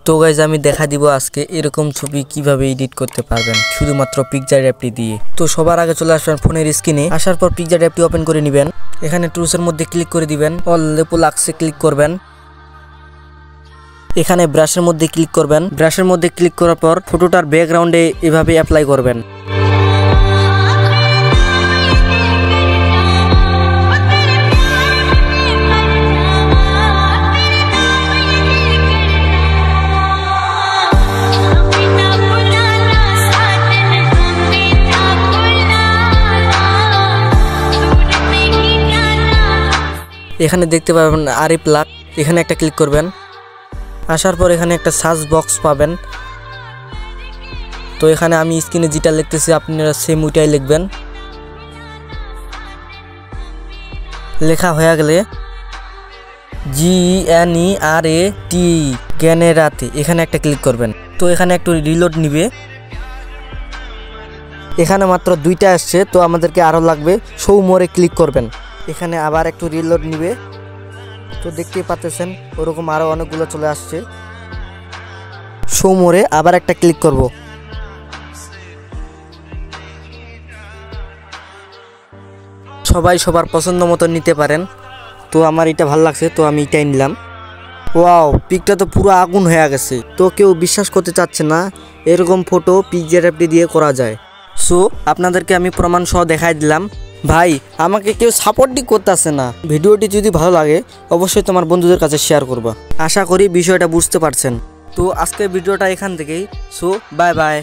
তো গাইজ আমি দেখা দিব আজকে এরকম ছবি কিভাবে এডিট করতে পারবেন শুধুমাত্র পিকচার অ্যাপটি দিয়ে। তো সবার আগে চলে আসবেন ফোনের স্ক্রিনে, আসার পর পিকচার অ্যাপটি ওপেন করে নেবেন। এখানে টুলসের মধ্যে ক্লিক করে দিবেন, অল লেপো লাক্সে ক্লিক করবেন। এখানে ব্রাশের মধ্যে ক্লিক করবেন, ব্রাশের মধ্যে ক্লিক করার পর ফটোটার ব্যাকগ্রাউন্ডে এভাবে অ্যাপ্লাই করবেন। এখানে দেখতে পাবেন আরিফ লাক, এখানে একটা ক্লিক করবেন। আসার পর এখানে একটা সার্চ বক্স পাবেন। তো এখানে আমি স্ক্রিনে যেটা লিখতেছি আপনারা সেম ওইটাই লিখবেন। লেখা হয়ে গেলে GNERAT গ্যানেরাতে এখানে একটা ক্লিক করবেন। তো এখানে একটু রিলোড নিবে, এখানে মাত্র দুইটা আসছে, তো আমাদেরকে আরও লাগবে। শো মোরে ক্লিক করবেন, এখানে আবার একটু রিলোড নিবে। তো দেখতেই পাচ্ছেন ওরকম আরও অনেকগুলো চলে আসছে। শো মোরে আবার একটা ক্লিক করব। সবাই সবার পছন্দ মতো নিতে পারেন। তো আমার এটা ভালো লাগছে, তো আমি এটাই নিলাম। ওয়াও, পিকটা তো পুরো আগুন হয়ে গেছে। তো কেউ বিশ্বাস করতে চাচ্ছে না এরকম ফটো পিকচার অ্যাপটি দিয়ে করা যায়। সো আপনাদেরকে আমি প্রমাণ সহ দেখাই দিলাম। ভাই, আমাকে কেউ সাপোর্টই করতেছে না। ভিডিওটি যদি ভালো লাগে অবশ্যই তোমার বন্ধুদের কাছে শেয়ার করবা। আশা করি বিষয়টা বুঝতে পারছেন। তো আজকের ভিডিওটা এখান থেকেই। So bye bye.